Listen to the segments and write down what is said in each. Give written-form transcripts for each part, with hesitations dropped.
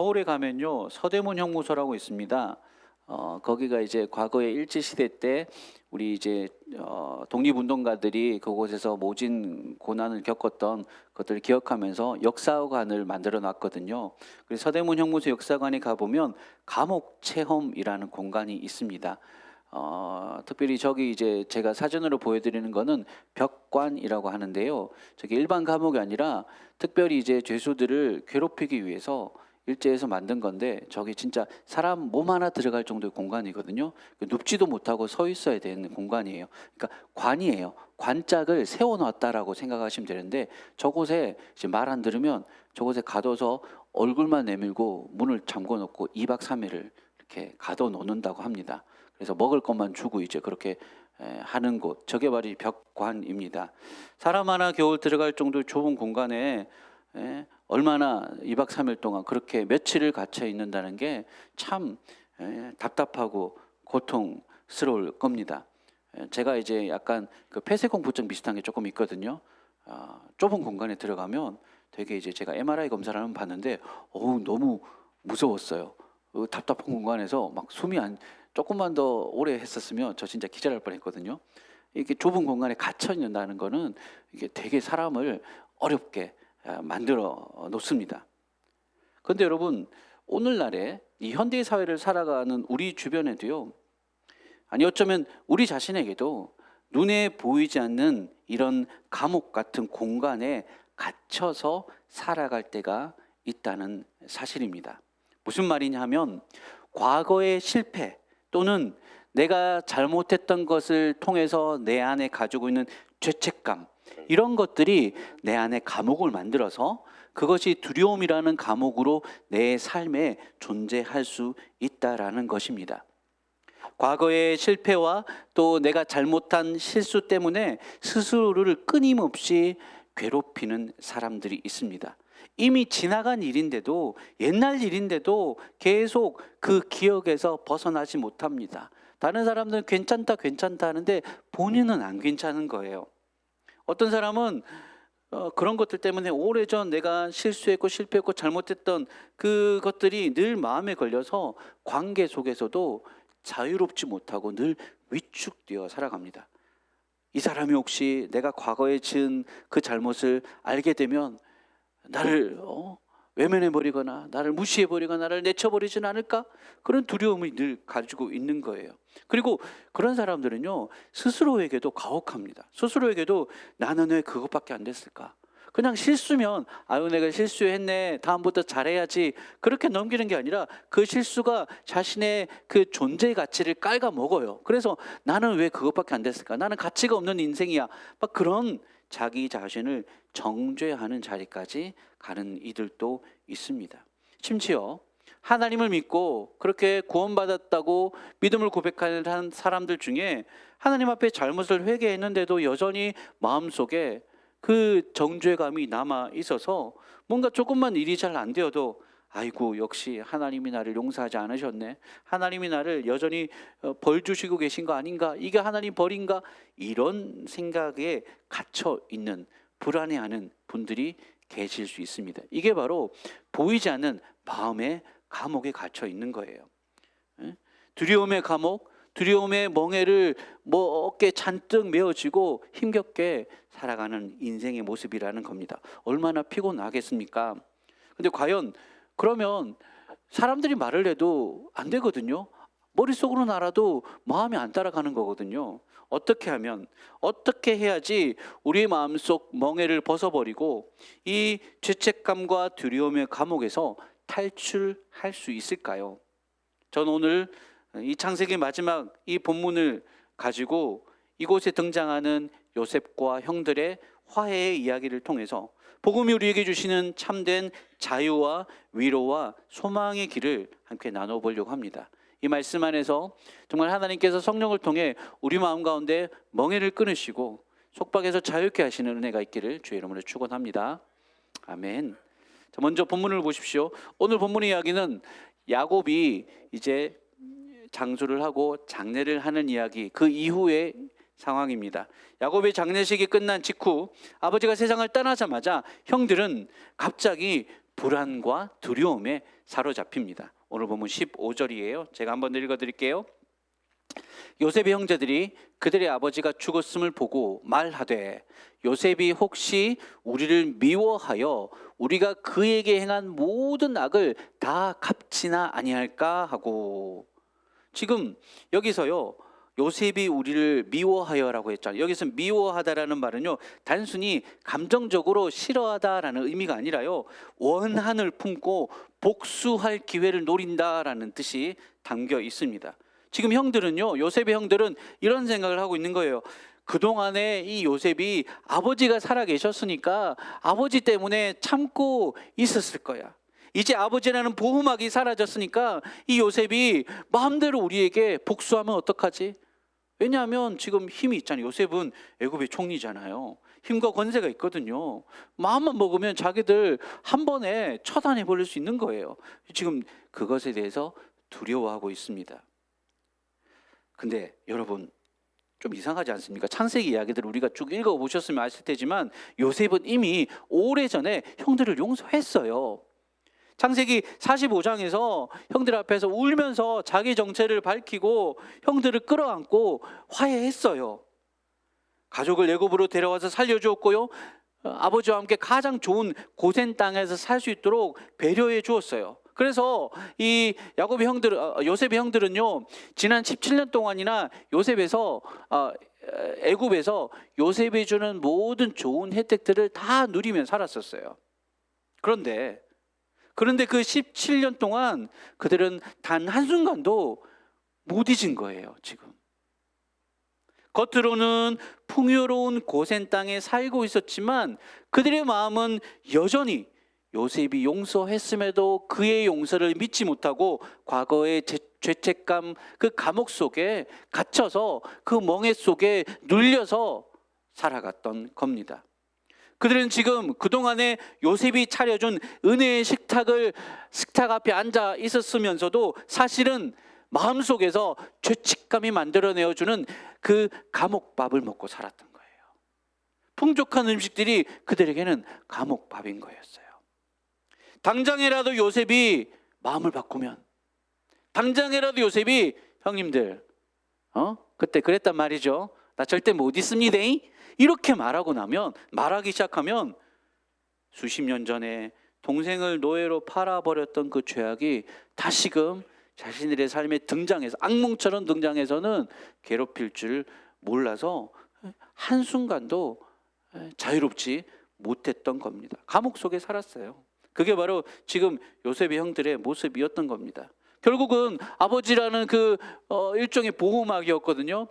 서울에 가면요 서대문 형무소라고 있습니다. 거기가 이제 과거에 일제 시대 때 우리 이제 독립운동가들이 그곳에서 모진 고난을 겪었던 것들을 기억하면서 역사관을 만들어 놨거든요. 그래서 서대문 형무소 역사관에 가보면 감옥 체험이라는 공간이 있습니다. 특별히 저기 이제 제가 사진으로 보여드리는 거는 벽관이라고 하는데요. 저기 일반 감옥이 아니라 특별히 이제 죄수들을 괴롭히기 위해서 일제에서 만든 건데, 저기 진짜 사람 몸 하나 들어갈 정도의 공간이거든요. 눕지도 못하고 서 있어야 되는 공간이에요. 그러니까 관이에요. 관짝을 세워놨다라고 생각하시면 되는데, 저곳에 이제 말 안 들으면 저곳에 가둬서 얼굴만 내밀고 문을 잠궈 놓고 2박 3일을 이렇게 가둬 놓는다고 합니다. 그래서 먹을 것만 주고 이제 그렇게 하는 곳, 저게 바로 벽관입니다. 사람 하나 겨우 들어갈 정도의 좁은 공간에 얼마나 2박 3일 동안 그렇게 며칠을 갇혀 있는다는 게 참 답답하고 고통스러울 겁니다. 제가 이제 약간 그 폐쇄공포증 비슷한 게 조금 있거든요. 좁은 공간에 들어가면 되게 이제 제가 MRI 검사를 한번 봤는데 너무 무서웠어요. 답답한 공간에서 막 숨이 안, 조금만 더 오래 했었으면 저 진짜 기절할 뻔했거든요. 이렇게 좁은 공간에 갇혀 있는다는 거는 이게 되게 사람을 어렵게 만들어 놓습니다. 그런데 여러분, 오늘날에 이 현대 사회를 살아가는 우리 주변에도요, 아니 어쩌면 우리 자신에게도 눈에 보이지 않는 이런 감옥 같은 공간에 갇혀서 살아갈 때가 있다는 사실입니다. 무슨 말이냐 하면, 과거의 실패 또는 내가 잘못했던 것을 통해서 내 안에 가지고 있는 죄책감, 이런 것들이 내 안에 감옥을 만들어서 그것이 두려움이라는 감옥으로 내 삶에 존재할 수 있다라는 것입니다. 과거의 실패와 또 내가 잘못한 실수 때문에 스스로를 끊임없이 괴롭히는 사람들이 있습니다. 이미 지나간 일인데도, 옛날 일인데도 계속 그 기억에서 벗어나지 못합니다. 다른 사람들은 괜찮다 하는데 본인은 안 괜찮은 거예요. 어떤 사람은 그런 것들 때문에 오래전 내가 실수했고 실패했고 잘못했던 그것들이 늘 마음에 걸려서 관계 속에서도 자유롭지 못하고 늘 위축되어 살아갑니다. 이 사람이 혹시 내가 과거에 지은 그 잘못을 알게 되면 나를 외면해버리거나 나를 무시해버리거나 나를 내쳐버리진 않을까? 그런 두려움을 늘 가지고 있는 거예요. 그리고 그런 사람들은요, 스스로에게도 가혹합니다. 스스로에게도 나는 왜 그것밖에 안 됐을까? 그냥 실수면 아유 내가 실수했네, 다음부터 잘해야지, 그렇게 넘기는 게 아니라 그 실수가 자신의 그 존재 가치를 깔아먹어요. 그래서 나는 왜 그것밖에 안 됐을까? 나는 가치가 없는 인생이야. 막 그런 자기 자신을 정죄하는 자리까지 가는 이들도 있습니다. 심지어 하나님을 믿고 그렇게 구원받았다고 믿음을 고백하는 사람들 중에 하나님 앞에 잘못을 회개했는데도 여전히 마음속에 그 정죄감이 남아 있어서 뭔가 조금만 일이 잘 안 되어도 아이고 역시 하나님이 나를 용서하지 않으셨네, 하나님이 나를 여전히 벌 주시고 계신 거 아닌가, 이게 하나님 벌인가, 이런 생각에 갇혀 있는, 불안해하는 분들이 계실 수 있습니다. 이게 바로 보이지 않는 마음의 감옥에 갇혀 있는 거예요. 두려움의 감옥, 두려움의 멍에를 어깨에 잔뜩 메어지고 힘겹게 살아가는 인생의 모습이라는 겁니다. 얼마나 피곤하겠습니까? 근데 과연 그러면 사람들이 말을 해도 안 되거든요. 머릿속으로는 알아도 마음이 안 따라가는 거거든요. 어떻게 하면, 어떻게 해야지 우리의 마음속 멍에를 벗어버리고 이 죄책감과 두려움의 감옥에서 탈출할 수 있을까요? 저는 오늘 이 창세기 마지막 이 본문을 가지고 이곳에 등장하는 요셉과 형들의 화해의 이야기를 통해서 복음이 우리에게 주시는 참된 자유와 위로와 소망의 길을 함께 나눠보려고 합니다. 이 말씀 안에서 정말 하나님께서 성령을 통해 우리 마음 가운데 멍에를 끊으시고 속박에서 자유케 하시는 은혜가 있기를 주의 이름으로 축원합니다. 아멘. 자, 먼저 본문을 보십시오. 오늘 본문의 이야기는 야곱이 이제 장수를 하고 장례를 하는 이야기, 그 이후의 상황입니다. 야곱의 장례식이 끝난 직후 아버지가 세상을 떠나자마자 형들은 갑자기 불안과 두려움에 사로잡힙니다. 오늘 보면 15절이에요. 제가 한번 읽어드릴게요. 요셉의 형제들이 그들의 아버지가 죽었음을 보고 말하되 요셉이 혹시 우리를 미워하여 우리가 그에게 행한 모든 악을 다 갚지나 아니할까 하고. 지금 여기서요, 요셉이 우리를 미워하여라고 했잖아요. 여기서 미워하다라는 말은요, 단순히 감정적으로 싫어하다라는 의미가 아니라요, 원한을 품고 복수할 기회를 노린다라는 뜻이 담겨 있습니다. 지금 형들은요, 요셉의 형들은 이런 생각을 하고 있는 거예요. 그동안에 이 요셉이 아버지가 살아 계셨으니까 아버지 때문에 참고 있었을 거야. 이제 아버지라는 보호막이 사라졌으니까 이 요셉이 마음대로 우리에게 복수하면 어떡하지? 왜냐하면 지금 힘이 있잖아요. 요셉은 애굽의 총리잖아요. 힘과 권세가 있거든요. 마음만 먹으면 자기들 한 번에 처단해 버릴 수 있는 거예요. 지금 그것에 대해서 두려워하고 있습니다. 근데 여러분, 좀 이상하지 않습니까? 창세기 이야기들 우리가 쭉 읽어보셨으면 아실 테지만 요셉은 이미 오래전에 형들을 용서했어요. 창세기 45장에서 형들 앞에서 울면서 자기 정체를 밝히고 형들을 끌어안고 화해했어요. 가족을 애굽으로 데려와서 살려주었고요, 아버지와 함께 가장 좋은 고센 땅에서 살 수 있도록 배려해 주었어요. 그래서 이 야곱의 형들, 요셉의 형들은요, 지난 17년 동안이나 애굽에서 요셉이 주는 모든 좋은 혜택들을 다 누리며 살았었어요. 그런데 그 17년 동안 그들은 단 한순간도 못 잊은 거예요. 지금 겉으로는 풍요로운 고센 땅에 살고 있었지만 그들의 마음은 여전히 요셉이 용서했음에도 그의 용서를 믿지 못하고 과거의 죄책감, 그 감옥 속에 갇혀서 그 멍에 속에 눌려서 살아갔던 겁니다. 그들은 지금 그동안에 요셉이 차려준 은혜의 식탁 앞에 앉아 있었으면서도 사실은 마음속에서 죄책감이 만들어내어주는 그 감옥밥을 먹고 살았던 거예요. 풍족한 음식들이 그들에게는 감옥밥인 거였어요. 당장이라도 요셉이 마음을 바꾸면, 당장이라도 요셉이 형님들 그때 그랬단 말이죠, 나 절대 못 있습니다 이렇게 말하기 시작하면 수십 년 전에 동생을 노예로 팔아버렸던 그 죄악이 다시금 자신들의 삶에 등장해서 악몽처럼 등장해서는 괴롭힐 줄 몰라서 한순간도 자유롭지 못했던 겁니다. 감옥 속에 살았어요. 그게 바로 지금 요셉의 형들의 모습이었던 겁니다. 결국은 아버지라는 그 일종의 보호막이었거든요.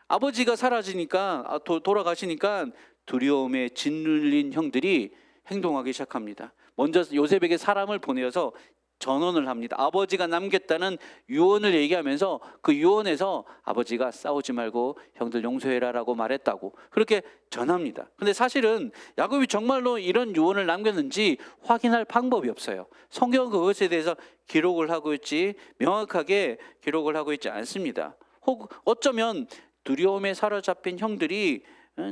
아버지가 사라지니까, 돌아가시니까 두려움에 짓눌린 형들이 행동하기 시작합니다. 먼저 요셉에게 사람을 보내어서 전언을 합니다. 아버지가 남겼다는 유언을 얘기하면서 그 유언에서 아버지가 싸우지 말고 형들 용서해라라고 말했다고 그렇게 전합니다. 근데 사실은 야곱이 정말로 이런 유언을 남겼는지 확인할 방법이 없어요. 성경은 그것에 대해서 기록을 하고 있지 명확하게 기록을 하고 있지 않습니다. 혹 어쩌면 두려움에 사로잡힌 형들이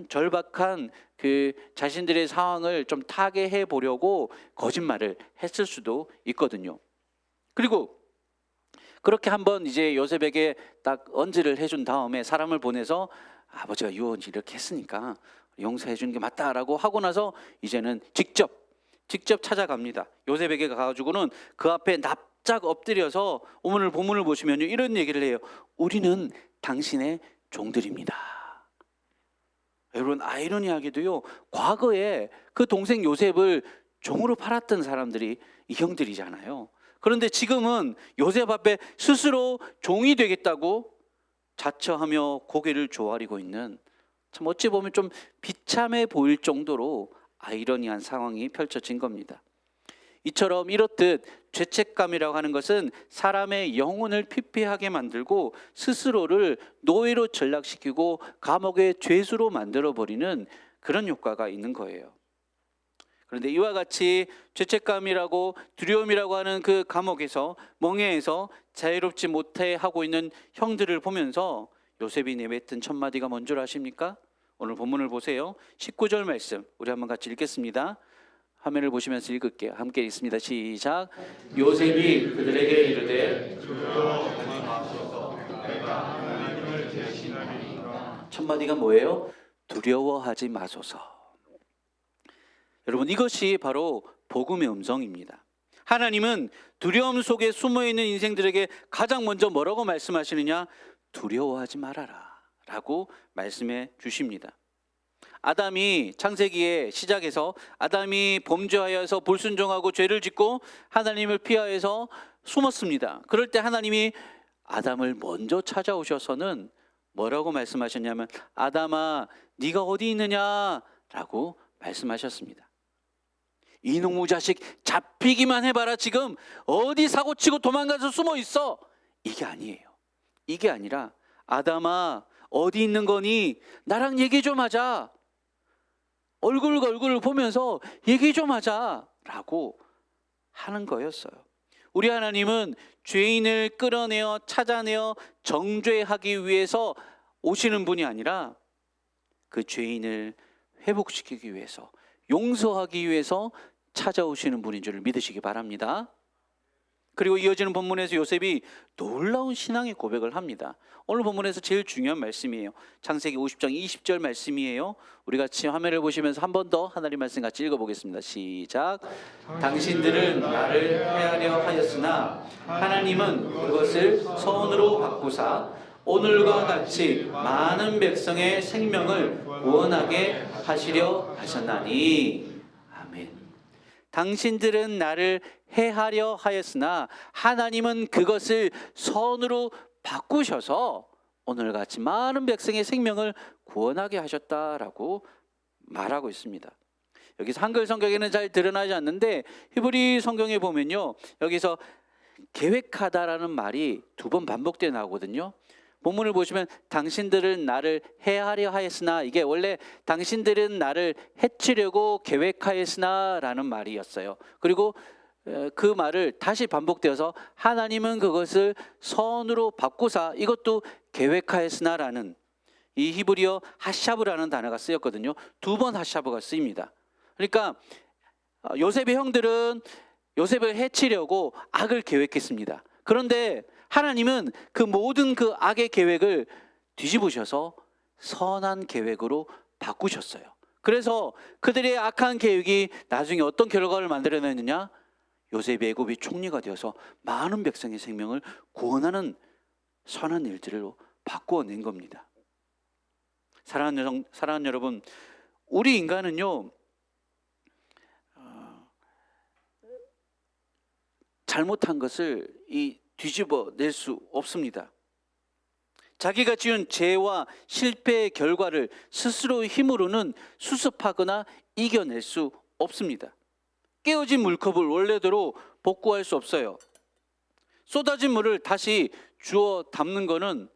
절박한 그 자신들의 상황을 좀 타개해 보려고 거짓말을 했을 수도 있거든요. 그리고 그렇게 한번 이제 요셉에게 딱 언지를 해준 다음에 사람을 보내서 아버지가 유언 이렇게 했으니까 용서해 주는 게 맞다라고 하고 나서 이제는 직접 찾아갑니다. 요셉에게 가가지고는 그 앞에 납작 엎드려서 오늘 본문을 보시면 이런 얘기를 해요. 우리는 당신의 종들입니다. 여러분, 아이러니하게도요, 과거에 그 동생 요셉을 종으로 팔았던 사람들이 이 형들이잖아요. 그런데 지금은 요셉 앞에 스스로 종이 되겠다고 자처하며 고개를 조아리고 있는, 참 어찌 보면 좀 비참해 보일 정도로 아이러니한 상황이 펼쳐진 겁니다. 이처럼 이렇듯 죄책감이라고 하는 것은 사람의 영혼을 피폐하게 만들고 스스로를 노예로 전락시키고 감옥의 죄수로 만들어버리는 그런 효과가 있는 거예요. 그런데 이와 같이 죄책감이라고 두려움이라고 하는 그 감옥에서, 멍에에서 자유롭지 못해 하고 있는 형들을 보면서 요셉이 내뱉은 첫 마디가 뭔 줄 아십니까? 오늘 본문을 보세요. 19절 말씀 우리 한번 같이 읽겠습니다. 화면을 보시면서 읽을게요. 함께 읽습니다. 시작. 요셉이 그들에게 이르되 첫 마디가 뭐예요? 두려워하지 마소서. 여러분, 이것이 바로 복음의 음성입니다. 하나님은 두려움 속에 숨어있는 인생들에게 가장 먼저 뭐라고 말씀하시느냐? 두려워하지 말아라 라고 말씀해 주십니다. 아담이 창세기의 시작에서 아담이 범죄하여서 불순종하고 죄를 짓고 하나님을 피하여서 숨었습니다. 그럴 때 하나님이 아담을 먼저 찾아오셔서는 뭐라고 말씀하셨냐면 아담아 네가 어디 있느냐 라고 말씀하셨습니다. 이놈의 자식 잡히기만 해봐라. 지금 어디 사고치고 도망가서 숨어 있어. 이게 아니에요. 이게 아니라 아담아 어디 있는 거니? 나랑 얘기 좀 하자. 얼굴을 보면서 얘기 좀 하자 라고 하는 거였어요. 우리 하나님은 죄인을 끌어내어 찾아내어 정죄하기 위해서 오시는 분이 아니라 그 죄인을 회복시키기 위해서 용서하기 위해서 찾아오시는 분인 줄 믿으시기 바랍니다. 그리고 이어지는 본문에서 요셉이 놀라운 신앙의 고백을 합니다. 오늘 본문에서 제일 중요한 말씀이에요. 창세기 50장 20절 말씀이에요. 우리 같이 화면을 보시면서 한 번 더 하나님 말씀 같이 읽어보겠습니다. 시작. 당신들은 나를 해하려 하였으나 하나님은 그것을 선으로 바꾸사 오늘과 같이 많은 백성의 생명을 구원하게 하시려 하셨나니. 아멘. 당신들은 나를 해하려 하였으나 하나님은 그것을 선으로 바꾸셔서 오늘같이 많은 백성의 생명을 구원하게 하셨다라고 말하고 있습니다. 여기서 한글 성경에는 잘 드러나지 않는데 히브리 성경에 보면요, 여기서 계획하다라는 말이 2번 반복되어 나오거든요. 본문을 보시면 당신들은 나를 해하려 하였으나, 이게 원래 당신들은 나를 해치려고 계획하였으나 라는 말이었어요. 그리고 그 말을 다시 반복되어서 하나님은 그것을 선으로 바꾸사, 이것도 계획하였으나 라는, 이 히브리어 하샤브라는 단어가 쓰였거든요. 2번 하샤브가 쓰입니다. 그러니까 요셉의 형들은 요셉을 해치려고 악을 계획했습니다. 그런데 하나님은 그 모든 그 악의 계획을 뒤집으셔서 선한 계획으로 바꾸셨어요. 그래서 그들의 악한 계획이 나중에 어떤 결과를 만들어내느냐? 요셉이 애굽의 총리가 되어서 많은 백성의 생명을 구원하는 선한 일들로 바꾸어낸 겁니다. 사랑하는 여러분, 우리 인간은요, 잘못한 것을 뒤집어 낼 수 없습니다. 자기가 지은 죄와 실패의 결과를 스스로의 힘으로는 수습하거나 이겨낼 수 없습니다. 깨어진 물컵을 원래대로 복구할 수 없어요. 쏟아진 물을 다시 주워 담는 것은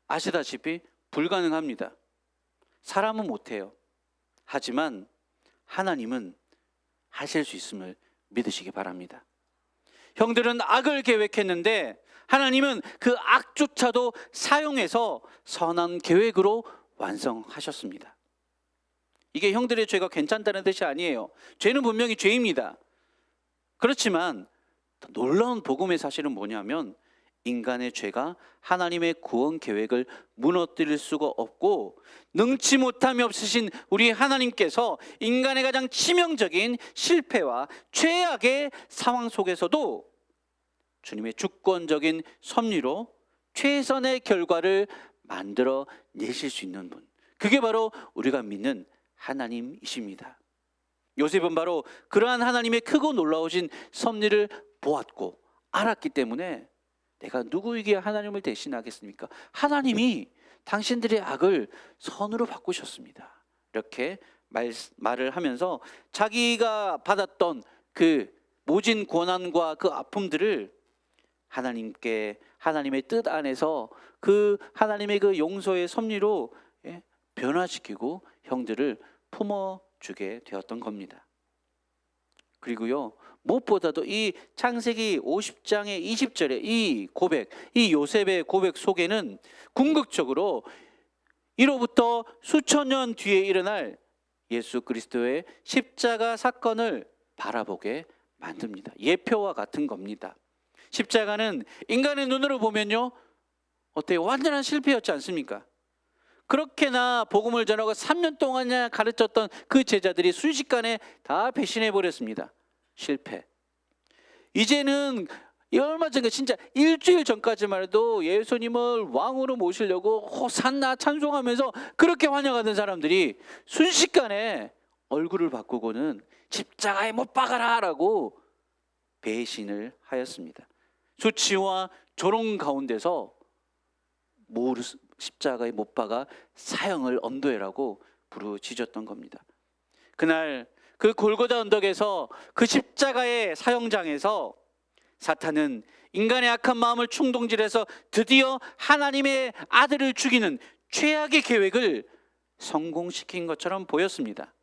아시다시피 불가능합니다. 사람은 못해요. 하지만 하나님은 하실 수 있음을 믿으시기 바랍니다. 형들은 악을 계획했는데 하나님은 그 악조차도 사용해서 선한 계획으로 완성하셨습니다. 이게 형들의 죄가 괜찮다는 뜻이 아니에요. 죄는 분명히 죄입니다. 그렇지만 놀라운 복음의 사실은 뭐냐면 인간의 죄가 하나님의 구원 계획을 무너뜨릴 수가 없고, 능치 못함이 없으신 우리 하나님께서 인간의 가장 치명적인 실패와 최악의 상황 속에서도 주님의 주권적인 섭리로 최선의 결과를 만들어 내실 수 있는 분, 그게 바로 우리가 믿는 하나님이십니다. 요셉은 바로 그러한 하나님의 크고 놀라우신 섭리를 보았고 알았기 때문에 내가 누구에게 하나님을 대신하겠습니까? 하나님이 당신들의 악을 선으로 바꾸셨습니다. 이렇게 말을 하면서 자기가 받았던 그 모진 고난과 그 아픔들을 하나님의 뜻 안에서 그 하나님의 그 용서의 섭리로 변화시키고 형들을 품어주게 되었던 겁니다. 그리고요, 무엇보다도 이 창세기 50장의 20절의 이 고백, 이 요셉의 고백 속에는 궁극적으로 이로부터 수천 년 뒤에 일어날 예수 그리스도의 십자가 사건을 바라보게 만듭니다. 예표와 같은 겁니다. 십자가는 인간의 눈으로 보면요, 어때요? 완전한 실패였지 않습니까? 그렇게나 복음을 전하고 3년 동안이나 가르쳤던 그 제자들이 순식간에 다 배신해 버렸습니다. 실패. 이제는 얼마 전에 진짜 일주일 전까지만 해도 예수님을 왕으로 모시려고 호산나 찬송하면서 그렇게 환영하던 사람들이 순식간에 얼굴을 바꾸고는 십자가에 못 박아라 라고 배신을 하였습니다. 수치와 조롱 가운데서 십자가에 못 박아 사형을 언도해라고 부르짖었던 겁니다. 그날 그 골고다 언덕에서 그 십자가의 사형장에서 사탄은 인간의 악한 마음을 충동질해서 드디어 하나님의 아들을 죽이는 최악의 계획을 성공시킨 것처럼 보였습니다.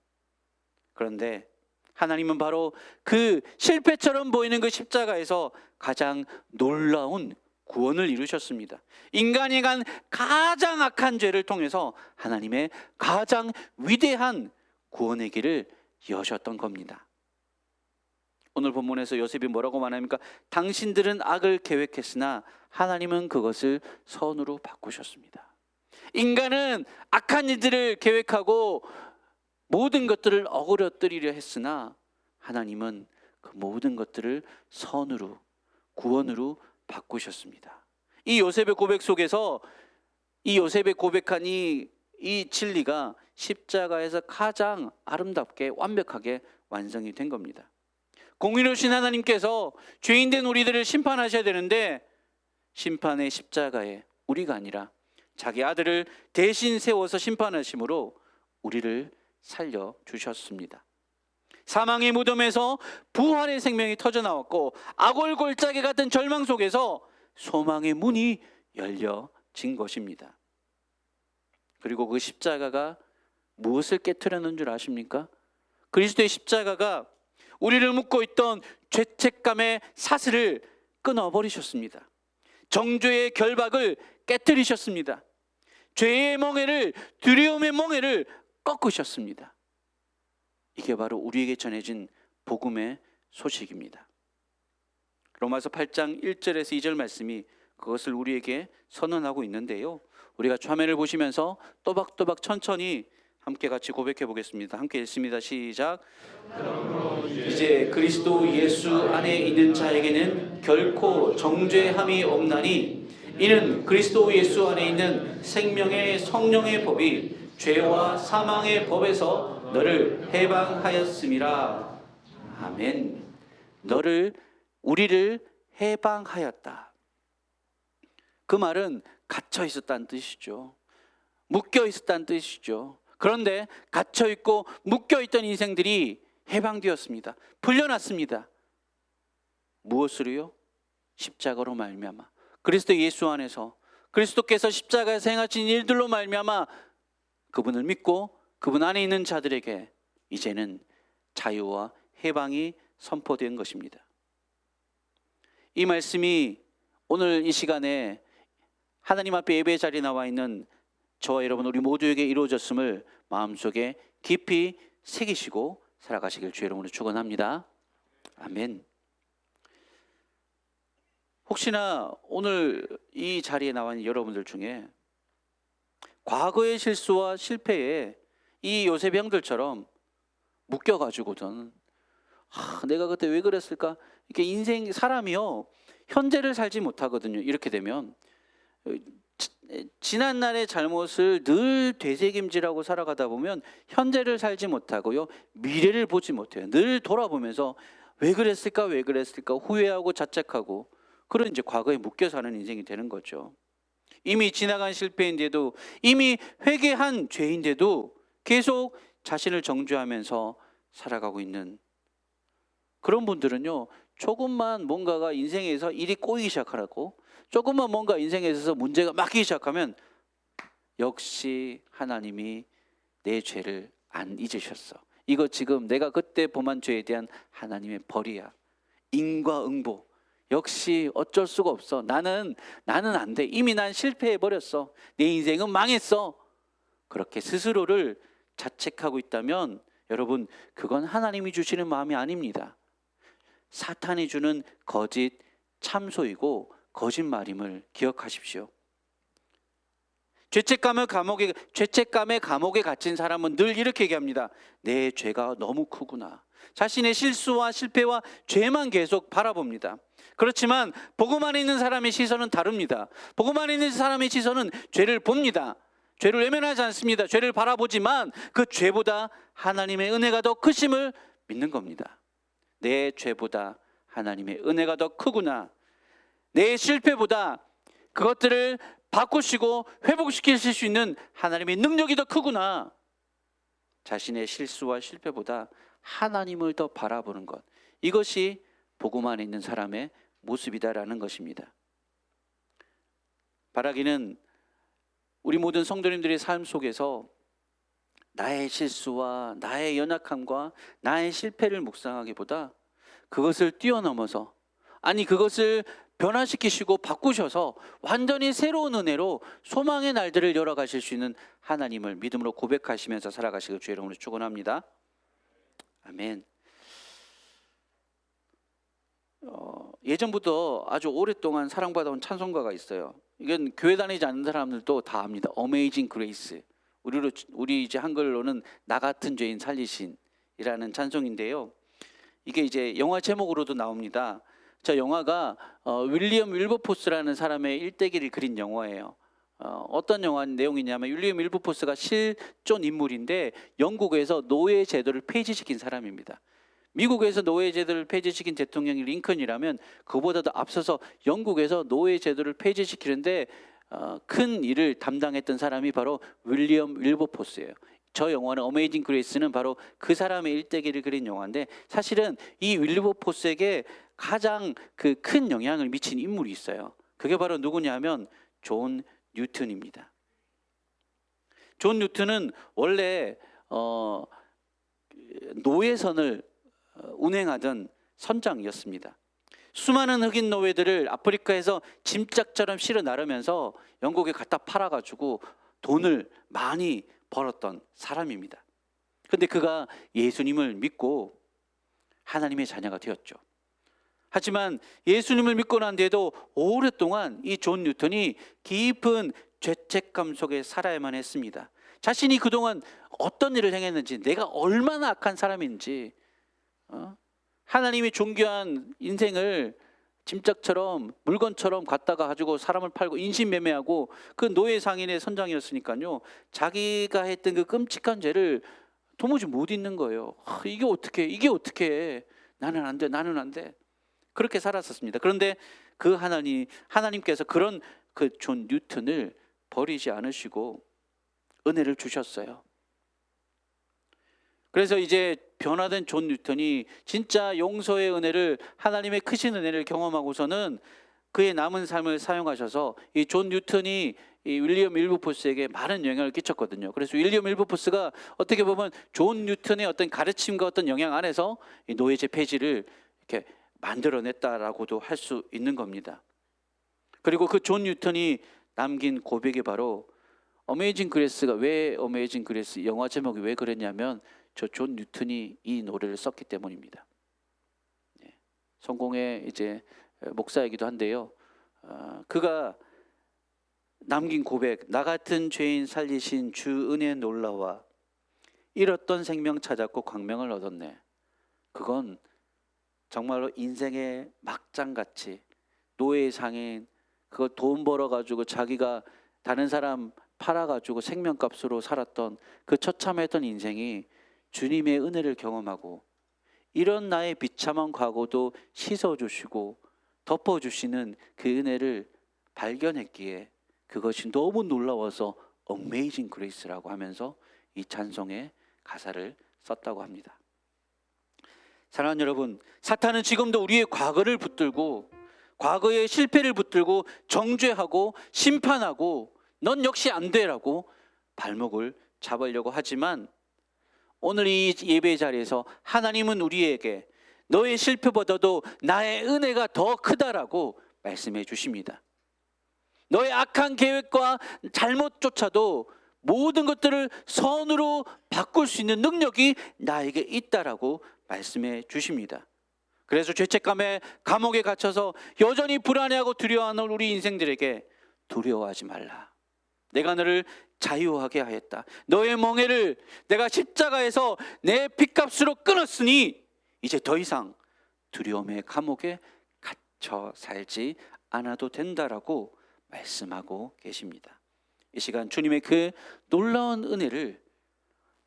그런데 하나님은 바로 그 실패처럼 보이는 그 십자가에서 가장 놀라운 구원을 이루셨습니다. 인간이 간 가장 악한 죄를 통해서 하나님의 가장 위대한 구원의 길을 여셨던 겁니다. 오늘 본문에서 요셉이 뭐라고 말합니까? 당신들은 악을 계획했으나 하나님은 그것을 선으로 바꾸셨습니다. 인간은 악한 일들을 계획하고 모든 것들을 어그러뜨리려 했으나 하나님은 그 모든 것들을 선으로, 구원으로 바꾸셨습니다. 이 요셉의 고백 속에서 이 요셉의 고백한 이 진리가 십자가에서 가장 아름답게 완벽하게 완성이 된 겁니다. 공의로우신 하나님께서 죄인된 우리들을 심판하셔야 되는데 심판의 십자가에 우리가 아니라 자기 아들을 대신 세워서 심판하심으로 우리를 살려주셨습니다. 사망의 무덤에서 부활의 생명이 터져나왔고 악골골짜기 같은 절망 속에서 소망의 문이 열려진 것입니다. 그리고 그 십자가가 무엇을 깨트렸는 줄 아십니까? 그리스도의 십자가가 우리를 묶고 있던 죄책감의 사슬을 끊어버리셨습니다. 정죄의 결박을 깨트리셨습니다. 죄의 멍에를, 두려움의 멍에를 꺾으셨습니다. 이게 바로 우리에게 전해진 복음의 소식입니다. 로마서 8장 1절에서 2절 말씀이 그것을 우리에게 선언하고 있는데요, 우리가 화면을 보시면서 또박또박 천천히 함께 같이 고백해 보겠습니다. 함께 읽습니다. 시작. 이제 그리스도 예수 안에 있는 자에게는 결코 정죄함이 없나니 이는 그리스도 예수 안에 있는 생명의 성령의 법이 죄와 사망의 법에서 너를 해방하였음이라. 아멘. 우리를 해방하였다. 그 말은 갇혀 있었다는 뜻이죠. 묶여 있었다는 뜻이죠. 그런데 갇혀 있고 묶여 있던 인생들이 해방되었습니다. 풀려났습니다. 무엇으로요? 십자가로 말미암아 그리스도 예수 안에서 그리스도께서 십자가에서 행하신 일들로 말미암아 그분을 믿고 그분 안에 있는 자들에게 이제는 자유와 해방이 선포된 것입니다. 이 말씀이 오늘 이 시간에 하나님 앞에 예배 자리에 나와 있는 저와 여러분 우리 모두에게 이루어졌음을 마음속에 깊이 새기시고 살아가시길 주의 이름으로 축원합니다. 아멘. 혹시나 오늘 이 자리에 나와 있는 여러분들 중에 과거의 실수와 실패에 이 요셉의 형들처럼 묶여가지고든 내가 그때 왜 그랬을까? 이렇게 인생 사람이요 현재를 살지 못하거든요. 이렇게 되면 지난날의 잘못을 늘 되새김질하고 살아가다 보면 현재를 살지 못하고요 미래를 보지 못해요. 늘 돌아보면서 왜 그랬을까 후회하고 자책하고 그런 이제 과거에 묶여 사는 인생이 되는 거죠. 이미 지나간 실패인데도 이미 회개한 죄인데도 계속 자신을 정죄하면서 살아가고 있는 그런 분들은요 조금만 뭔가가 인생에서 일이 꼬이기 시작하고 조금만 뭔가 인생에 있어서 문제가 막히기 시작하면 역시 하나님이 내 죄를 안 잊으셨어. 이거 지금 내가 그때 범한 죄에 대한 하나님의 벌이야. 인과응보. 역시 어쩔 수가 없어. 나는 안 돼. 이미 난 실패해 버렸어. 내 인생은 망했어. 그렇게 스스로를 자책하고 있다면 여러분, 그건 하나님이 주시는 마음이 아닙니다. 사탄이 주는 거짓 참소이고 거짓말임을 기억하십시오. 죄책감의 감옥에 갇힌 사람은 늘 이렇게 얘기합니다. 내 죄가 너무 크구나. 자신의 실수와 실패와 죄만 계속 바라봅니다. 그렇지만 복음 안에 있는 사람의 시선은 다릅니다. 복음 안에 있는 사람의 시선은 죄를 봅니다. 죄를 외면하지 않습니다. 죄를 바라보지만 그 죄보다 하나님의 은혜가 더 크심을 믿는 겁니다. 내 죄보다 하나님의 은혜가 더 크구나. 내 실패보다 그것들을 바꾸시고 회복시키실 수 있는 하나님의 능력이 더 크구나. 자신의 실수와 실패보다 하나님을 더 바라보는 것, 이것이 복음 안에 있는 사람의 모습이다라는 것입니다. 바라기는 우리 모든 성도님들의 삶 속에서 나의 실수와 나의 연약함과 나의 실패를 묵상하기보다 그것을 뛰어넘어서, 아니 그것을 변화시키시고 바꾸셔서 완전히 새로운 은혜로 소망의 날들을 열어가실 수 있는 하나님을 믿음으로 고백하시면서 살아가시길 주의 이름으로 축원합니다. 아멘. 예전부터 아주 오랫동안 사랑받아온 찬송가가 있어요. 이건 교회 다니지 않는 사람들도 다 압니다. Amazing Grace. 우리 이제 한글로는 나 같은 죄인 살리신이라는 찬송인데요. 이게 이제 영화 제목으로도 나옵니다. 저 영화가 윌리엄 윌버포스라는 사람의 일대기를 그린 영화예요. 어떤 영화 내용이냐면 윌리엄 윌버포스가 실존 인물인데 영국에서 노예 제도를 폐지시킨 사람입니다. 미국에서 노예 제도를 폐지시킨 대통령이 링컨이라면 그보다도 앞서서 영국에서 노예 제도를 폐지시키는데 큰 일을 담당했던 사람이 바로 윌리엄 윌버포스예요. 저 영화는 어메이징 그레이스는 바로 그 사람의 일대기를 그린 영화인데, 사실은 이 윌버포스에게 가장 그 큰 영향을 미친 인물이 있어요. 그게 바로 누구냐면 존 뉴턴입니다. 존 뉴턴은 원래 노예선을 운행하던 선장이었습니다. 수많은 흑인 노예들을 아프리카에서 짐짝처럼 실어 나르면서 영국에 갖다 팔아가지고 돈을 많이 벌었던 사람입니다. 그런데 그가 예수님을 믿고 하나님의 자녀가 되었죠. 하지만 예수님을 믿고 난 뒤에도 오랫동안 이 존 뉴턴이 깊은 죄책감 속에 살아야만 했습니다. 자신이 그동안 어떤 일을 행했는지, 내가 얼마나 악한 사람인지, 하나님이 존귀한 인생을 짐짝처럼 물건처럼 갖다가 가지고 사람을 팔고 인신매매하고, 그 노예 상인의 선장이었으니까요, 자기가 했던 그 끔찍한 죄를 도무지 못 잊는 거예요. 이게 어떻게 나는 안 돼. 그렇게 살았었습니다. 그런데 그 하나님께서 그런 그 존 뉴턴을 버리지 않으시고 은혜를 주셨어요. 그래서 이제 변화된 존 뉴턴이 진짜 용서의 은혜를, 하나님의 크신 은혜를 경험하고서는 그의 남은 삶을 사용하셔서 이 존 뉴턴이 이 윌리엄 윌버포스에게 많은 영향을 끼쳤거든요. 그래서 윌리엄 윌버포스가 어떻게 보면 존 뉴턴의 어떤 가르침과 어떤 영향 안에서 이 노예제 폐지를 이렇게 만들어냈다라고도 할 수 있는 겁니다. 그리고 그 존 뉴턴이 남긴 고백이 바로 어메이징 그레이스가, 왜 어메이징 그레이스 영화 제목이 왜 그랬냐면 저 존 뉴턴이 이 노래를 썼기 때문입니다. 성공의 이제 목사이기도 한데요. 그가 남긴 고백, 나 같은 죄인 살리신 주 은혜 놀라와 잃었던 생명 찾았고 광명을 얻었네. 그건 정말로 인생의 막장같이 노예 상인, 그거 돈 벌어가지고 자기가 다른 사람 팔아가지고 생명값으로 살았던 그 처참했던 인생이 주님의 은혜를 경험하고 이런 나의 비참한 과거도 씻어주시고 덮어주시는 그 은혜를 발견했기에 그것이 너무 놀라워서 Amazing Grace라고 하면서 이 찬송의 가사를 썼다고 합니다. 사랑하는 여러분, 사탄은 지금도 우리의 과거를 붙들고 과거의 실패를 붙들고 정죄하고 심판하고 넌 역시 안 돼라고 발목을 잡으려고 하지만, 오늘 이 예배 자리에서 하나님은 우리에게 너의 실패보다도 나의 은혜가 더 크다라고 말씀해 주십니다. 너의 악한 계획과 잘못조차도 모든 것들을 선으로 바꿀 수 있는 능력이 나에게 있다라고 말씀해 주십니다. 그래서 죄책감에 감옥에 갇혀서 여전히 불안해하고 두려워하는 우리 인생들에게 두려워하지 말라. 내가 너를 자유하게 하였다. 너의 멍에를 내가 십자가에서 내 핏값으로 끊었으니 이제 더 이상 두려움의 감옥에 갇혀 살지 않아도 된다라고 말씀하고 계십니다. 이 시간 주님의 그 놀라운 은혜를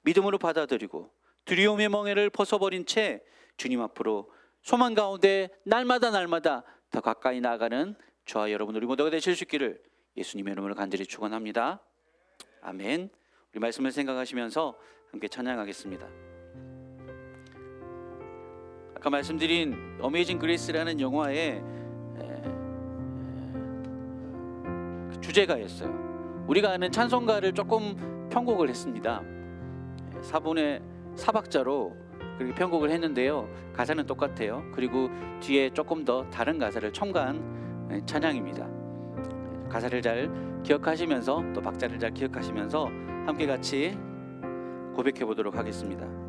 믿음으로 받아들이고 두려움의 멍에를 벗어버린 채 주님 앞으로 소망 가운데 날마다 더 가까이 나아가는 저와 여러분 우리 모두가 되실 수 있기를 예수님의 이름으로 간절히 축원합니다. 아멘. 우리 말씀을 생각하시면서 함께 찬양하겠습니다. 아까 말씀드린 어메이징 그레이스라는 영화의 주제가였어요. 우리가 아는 찬송가를 조금 편곡을 했습니다. 4박자로 그렇게 편곡을 했는데요. 가사는 똑같아요. 그리고 뒤에 조금 더 다른 가사를 첨가한 찬양입니다. 가사를 잘 기억하시면서 또 박자를 잘 기억하시면서 함께 같이 고백해 보도록 하겠습니다.